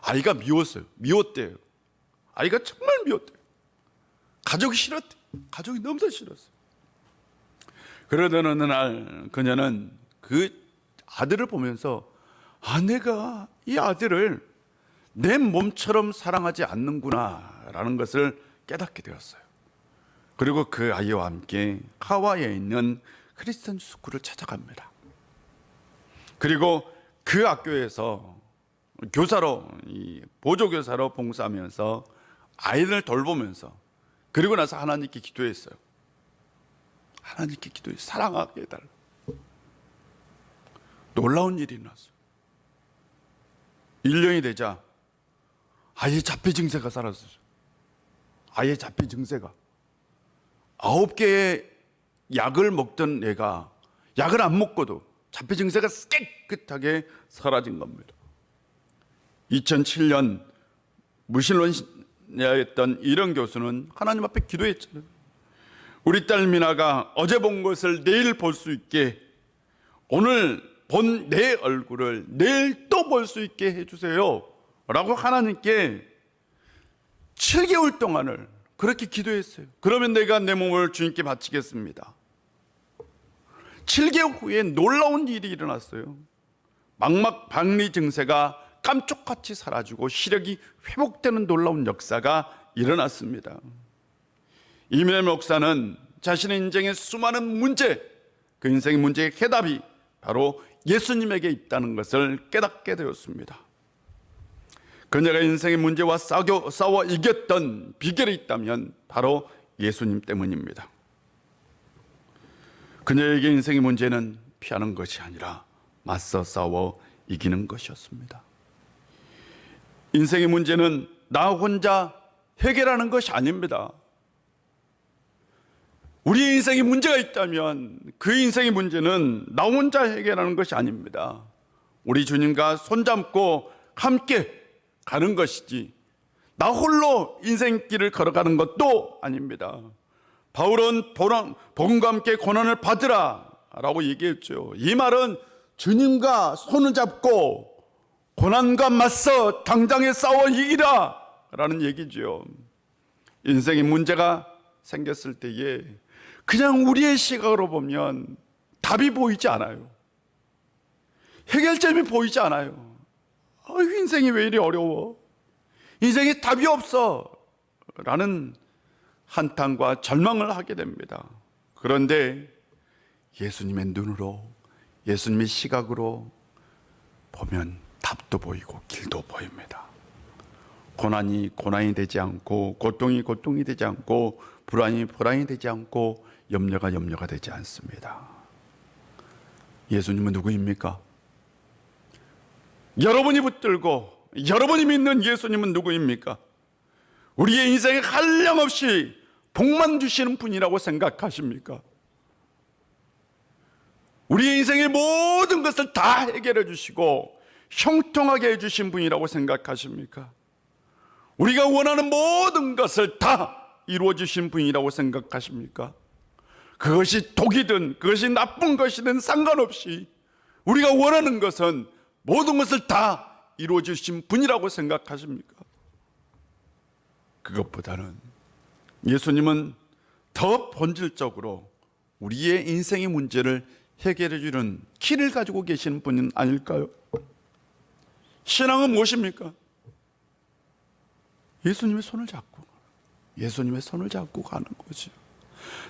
아이가 미웠대요. 아이가 정말 미웠대요. 가족이 싫었대요. 가족이 너무 싫었어요. 그러던 어느 날 그녀는 그 아들을 보면서 내가 이 아들을 내 몸처럼 사랑하지 않는구나 라는 것을 깨닫게 되었어요. 그리고 그 아이와 함께 하와이에 있는 크리스천 스쿨을 찾아갑니다. 그리고 그 학교에서 교사로, 보조교사로 봉사하면서 아이를 돌보면서, 그리고 나서 하나님께 기도했어요. 하나님께 기도해 사랑하게 해달라. 놀라운 일이 일어났어요. 1년이 되자 아이의 자폐 증세가 사라졌어요. 아이의 자폐 증세가 9개의 약을 먹던 애가 약을 안 먹고도 자폐 증세가 깨끗하게 사라진 겁니다. 2007년 무신론자였던 이런 교수는 하나님 앞에 기도했잖아요. 우리 딸 미나가 어제 본 것을 내일 볼 수 있게, 오늘 본 내 얼굴을 내일 또 볼 수 있게 해주세요 라고 하나님께 7개월 동안을 그렇게 기도했어요. 그러면 내가 내 몸을 주님께 바치겠습니다. 7개월 후에 놀라운 일이 일어났어요. 망막 박리 증세가 깜짝같이 사라지고 시력이 회복되는 놀라운 역사가 일어났습니다. 이민혜 목사는 자신의 인생의 수많은 문제, 그 인생의 문제의 해답이 바로 예수님에게 있다는 것을 깨닫게 되었습니다. 그녀가 인생의 문제와 싸워 이겼던 비결이 있다면 바로 예수님 때문입니다. 그녀에게 인생의 문제는 피하는 것이 아니라 맞서 싸워 이기는 것이었습니다. 인생의 문제는 나 혼자 해결하는 것이 아닙니다. 우리의 인생에 문제가 있다면 그 인생의 문제는 나 혼자 해결하는 것이 아닙니다. 우리 주님과 손잡고 함께 가는 것이지 나 홀로 인생길을 걸어가는 것도 아닙니다. 바울은 복음과 함께 고난을 받으라 라고 얘기했죠. 이 말은 주님과 손을 잡고 고난과 맞서 당장에 싸워 이기라 라는 얘기죠. 인생에 문제가 생겼을 때에 그냥 우리의 시각으로 보면 답이 보이지 않아요. 해결점이 보이지 않아요. 인생이 왜 이리 어려워? 인생에 답이 없어 라는 한탄과 절망을 하게 됩니다. 그런데 예수님의 눈으로, 예수님의 시각으로 보면 답도 보이고 길도 보입니다. 고난이 고난이 되지 않고, 고통이 고통이 되지 않고, 불안이 불안이 되지 않고, 염려가 염려가 되지 않습니다. 예수님은 누구입니까? 여러분이 붙들고 여러분이 믿는 예수님은 누구입니까? 우리의 인생에 한량없이 복만 주시는 분이라고 생각하십니까? 우리의 인생의 모든 것을 다 해결해 주시고 형통하게 해주신 분이라고 생각하십니까? 우리가 원하는 모든 것을 다 이루어 주신 분이라고 생각하십니까? 그것이 독이든 그것이 나쁜 것이든 상관없이 우리가 원하는 것은 모든 것을 다 이루어 주신 분이라고 생각하십니까? 그것보다는 예수님은 더 본질적으로 우리의 인생의 문제를 해결해 주는 키를 가지고 계시는 분은 아닐까요? 신앙은 무엇입니까? 예수님의 손을 잡고 가는 거죠.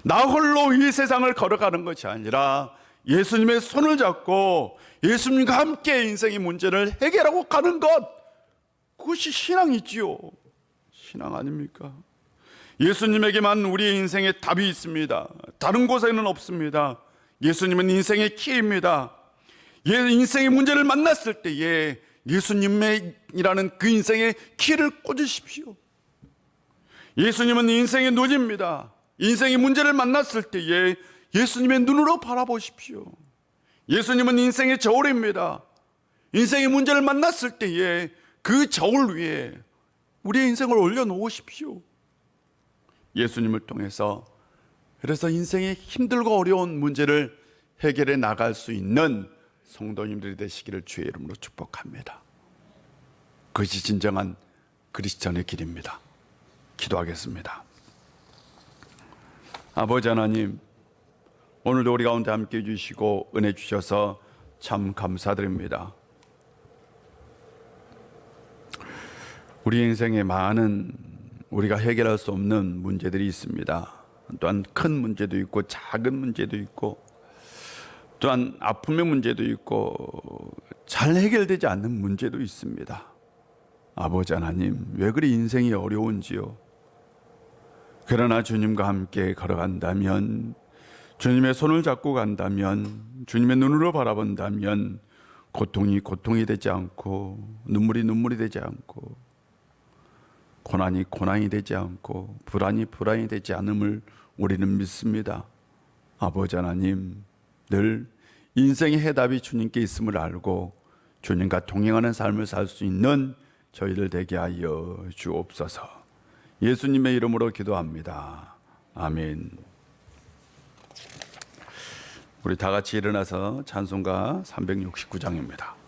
나 홀로 이 세상을 걸어가는 것이 아니라 예수님의 손을 잡고 예수님과 함께 인생의 문제를 해결하고 가는 것, 그것이 신앙이지요. 신앙 아닙니까? 예수님에게만 우리의 인생에 답이 있습니다. 다른 곳에는 없습니다. 예수님은 인생의 키입니다. 인생의 문제를 만났을 때에 예수님이라는 그 인생의 키를 꽂으십시오. 예수님은 인생의 눈입니다. 인생의 문제를 만났을 때에 예수님의 눈으로 바라보십시오. 예수님은 인생의 저울입니다. 인생의 문제를 만났을 때에 그 저울 위에 우리의 인생을 올려놓으십시오. 예수님을 통해서 그래서 인생의 힘들고 어려운 문제를 해결해 나갈 수 있는 성도님들이 되시기를 주의 이름으로 축복합니다. 그것이 진정한 그리스도의 길입니다. 기도하겠습니다. 아버지 하나님, 오늘도 우리 가운데 함께 해주시고 은혜 주셔서 참 감사드립니다. 우리 인생에 많은 우리가 해결할 수 없는 문제들이 있습니다. 또한 큰 문제도 있고 작은 문제도 있고 또한 아픔의 문제도 있고 잘 해결되지 않는 문제도 있습니다. 아버지 하나님, 왜 그리 인생이 어려운지요? 그러나 주님과 함께 걸어간다면, 주님의 손을 잡고 간다면, 주님의 눈으로 바라본다면 고통이 고통이 되지 않고 눈물이 눈물이 되지 않고 고난이 고난이 되지 않고 불안이 불안이 되지 않음을 우리는 믿습니다. 아버지 하나님, 늘 인생의 해답이 주님께 있음을 알고 주님과 동행하는 삶을 살 수 있는 저희를 되게 하여 주옵소서. 예수님의 이름으로 기도합니다. 아멘. 우리 다 같이 일어나서 찬송가 369장입니다.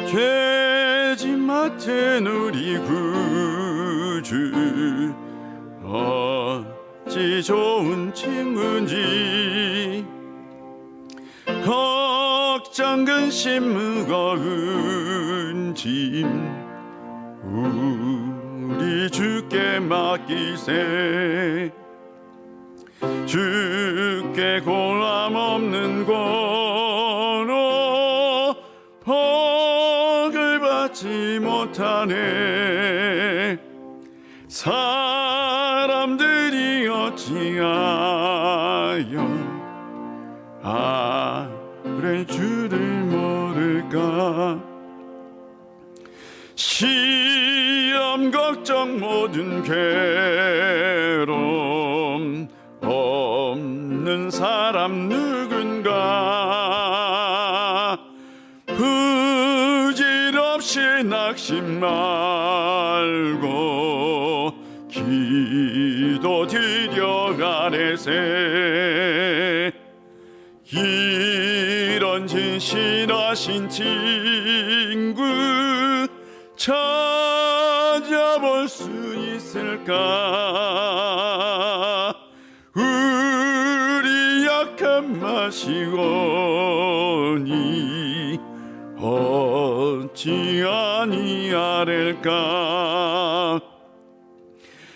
죄짐 맡은 우리 구주 어찌 좋은 친구인지 걱정 근심 무거운 짐 우리 주께 맡기세. 주께 고람 없는 고로 복을 받지 못하네. 사람들이 어찌하여 그래 주를 모를까. 시험 걱정 모든 괴로움 없는 사람 누군가. 부질없이 낙심 말고 기도 드려가래세. 이런 진실하신 친구 찾아볼 수 있을까. 우리 약한 마시오니 어찌 아니하릴까.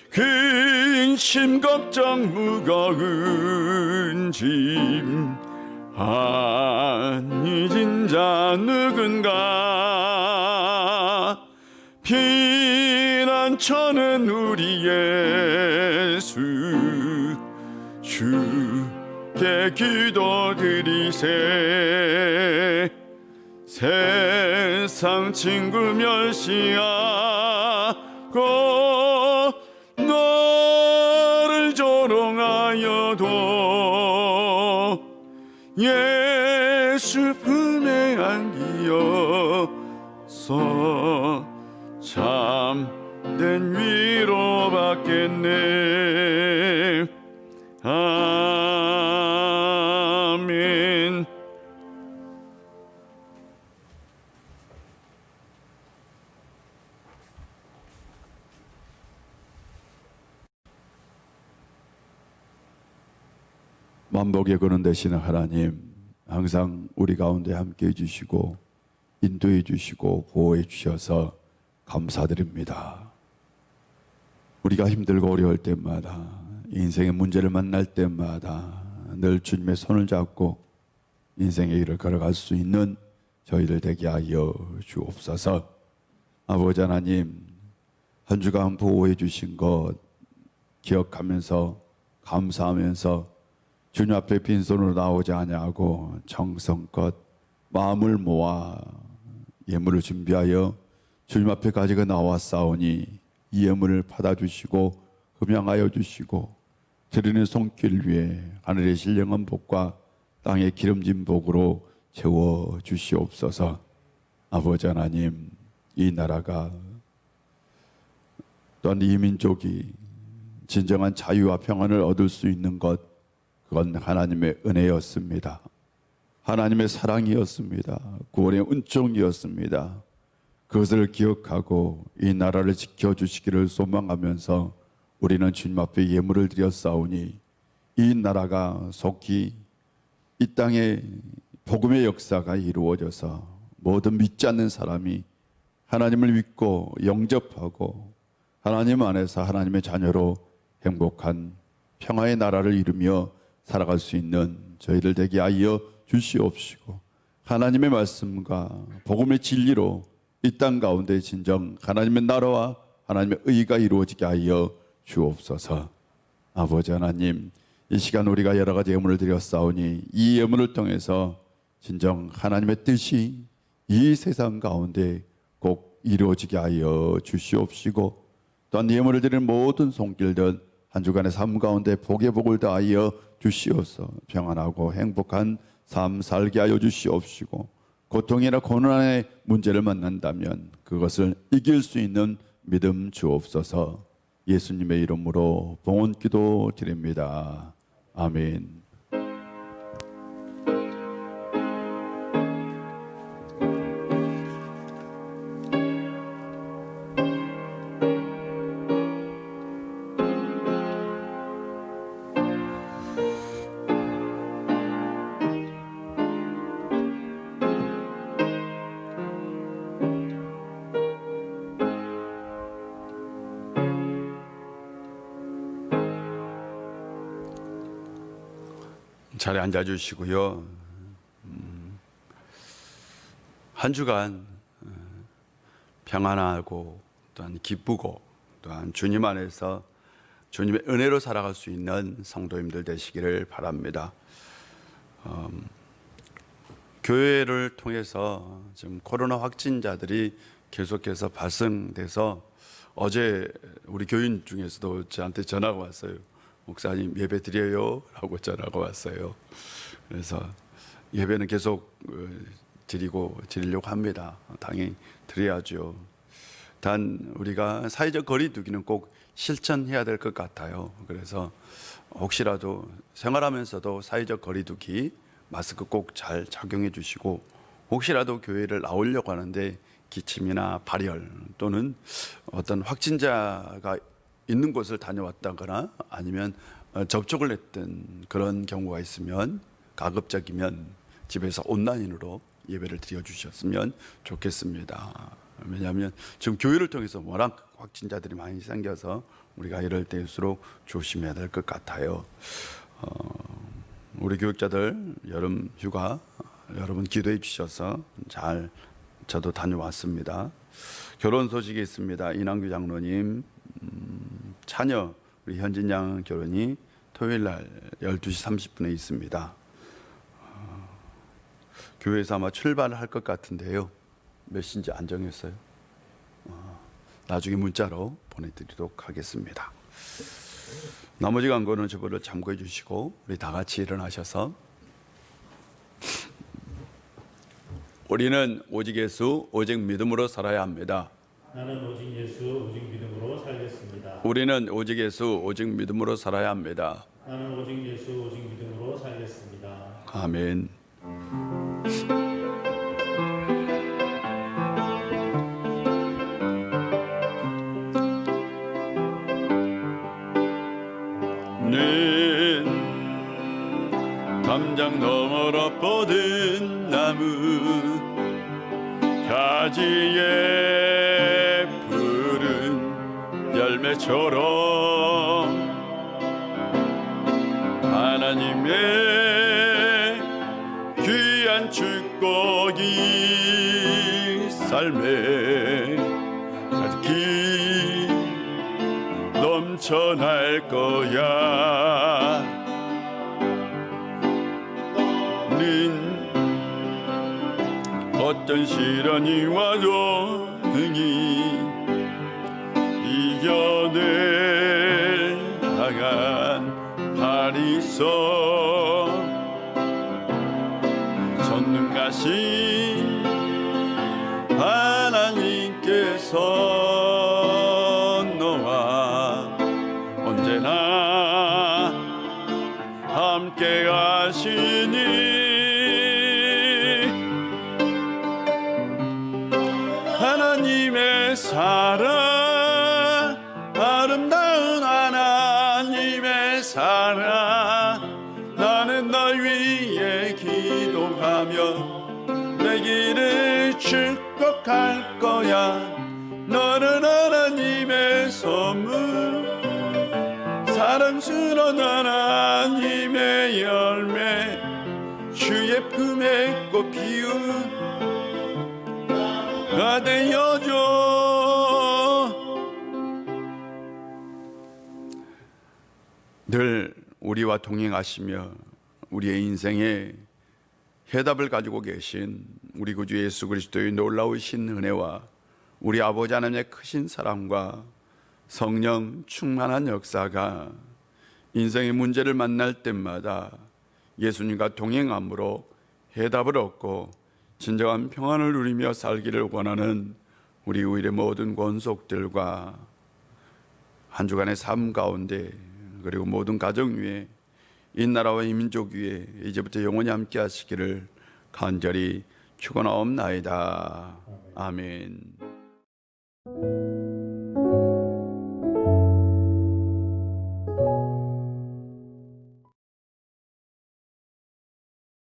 근심 걱정 무거운 짐 아니 진자 누군가. 피난처는 우리 예수 주께 기도드리세. 세상 친구 멸시하고 너를 조롱하여도 예수 품에 안기어서 참된 위로 받겠네. 아멘. 만복의 근원 되시는 하나님, 항상 우리 가운데 함께해 주시고 인도해 주시고 보호해 주셔서 감사드립니다. 우리가 힘들고 어려울 때마다, 인생의 문제를 만날 때마다 늘 주님의 손을 잡고 인생의 길을 걸어갈 수 있는 저희를 되게 하여 주옵소서. 아버지 하나님, 한 주간 보호해 주신 것 기억하면서 감사하면서 주님 앞에 빈손으로 나오지 아니하고 정성껏 마음을 모아 예물을 준비하여 주님 앞에 가지고 나왔사오니 이 예물을 받아주시고 흠양하여 주시고 드리는 손길 위에 하늘의 신령한 복과 땅의 기름진 복으로 채워 주시옵소서. 아버지 하나님, 이 나라가 또한 이 민족이 진정한 자유와 평안을 얻을 수 있는 것, 그건 하나님의 은혜였습니다. 하나님의 사랑이었습니다. 구원의 은총이었습니다. 그것을 기억하고 이 나라를 지켜주시기를 소망하면서 우리는 주님 앞에 예물을 드려 싸우니 이 나라가 속히 이 땅에 복음의 역사가 이루어져서 모든 믿지 않는 사람이 하나님을 믿고 영접하고 하나님 안에서 하나님의 자녀로 행복한 평화의 나라를 이루며 살아갈 수 있는 저희들 되게 하여 주시옵시고, 하나님의 말씀과 복음의 진리로 이 땅 가운데 진정 하나님의 나라와 하나님의 의가 이루어지게 하여 주옵소서. 아버지 하나님, 이 시간 우리가 여러 가지 예물을 드려 싸우니 이 예물을 통해서 진정 하나님의 뜻이 이 세상 가운데 꼭 이루어지게 하여 주시옵시고, 또한 예물을 드리는 모든 손길들 한 주간의 삶 가운데 복의 복을 다하여 주시옵소서. 평안하고 행복한 삶 살게 하여 주시옵시고, 고통이나 고난의 문제를 만난다면 그것을 이길 수 있는 믿음 주옵소서. 예수님의 이름으로 봉헌 기도 드립니다. 아멘. 자리에 앉아주시고요. 한 주간 평안하고 또한 기쁘고 또한 주님 안에서 주님의 은혜로 살아갈 수 있는 성도님들 되시기를 바랍니다. 교회를 통해서 지금 코로나 확진자들이 계속해서 발생돼서 어제 우리 교인 중에서도 저한테 전화가 왔어요. 목사님 예배 드려요 라고 전화가 왔어요. 그래서 예배는 계속 드리려고 합니다. 당연히 드려야죠. 단 우리가 사회적 거리 두기는 꼭 실천해야 될 것 같아요. 그래서 혹시라도 생활하면서도 사회적 거리 두기 마스크 꼭 잘 착용해 주시고, 혹시라도 교회를 나오려고 하는데 기침이나 발열 또는 어떤 확진자가 있는 곳을 다녀왔다거나 아니면 접촉을 했던 그런 경우가 있으면 가급적이면 집에서 온라인으로 예배를 드려 주셨으면 좋겠습니다. 왜냐하면 지금 교회를 통해서 워낙 확진자들이 많이 생겨서 우리가 이럴 때일수록 조심해야 될 것 같아요. 우리 교육자들 여름 휴가 여러분 기도해 주셔서 잘 저도 다녀왔습니다. 결혼 소식이 있습니다. 이남규 장로님 차녀 우리 현진 양 결혼이 토요일 날 12시 30분에 있습니다. 교회에서 아마 출발을 할 것 같은데요. 몇 시인지 안 정했어요. 나중에 문자로 보내드리도록 하겠습니다. 나머지 광고는 저번에 참고해 주시고 우리 다 같이 일어나셔서 우리는 오직 예수 오직 믿음으로 살아야 합니다. 나는 오직 예수 오직 믿음으로 살겠습니다. 우리는 오직 예수 오직 믿음으로 살아야 합니다. 나는 오직 예수 오직 믿음으로 살겠습니다. 아멘. 담장 너머로 뻗은 나무 가지에 푸른 열매처럼 하나님의 귀한 축복이 삶에 가득히 넘쳐날 거야. 어떤 시련이 와도 능히 이겨낼 강한 팔이 있어 전능하신 하나님께서 너와 언제나 함께 하시니 사랑 아름다운 하나님의 사랑 나는 널 위해 기도하며 내 길을 축복할 거야 너는 하나님의 선물 사랑스러운 하나님의 열매 주의 품에 꽃 피운 나 되어줘 늘 우리와 동행하시며 우리의 인생에 해답을 가지고 계신 우리 구주 예수 그리스도의 놀라우신 은혜와 우리 아버지 하나님의 크신 사랑과 성령 충만한 역사가 인생의 문제를 만날 때마다 예수님과 동행함으로 해답을 얻고 진정한 평안을 누리며 살기를 원하는 우리 우일의 모든 권속들과 한 주간의 삶 가운데 그리고 모든 가정 위에 이 나라와 이 민족 위에 이제부터 영원히 함께 하시기를 간절히 축원하옵나이다. 아멘.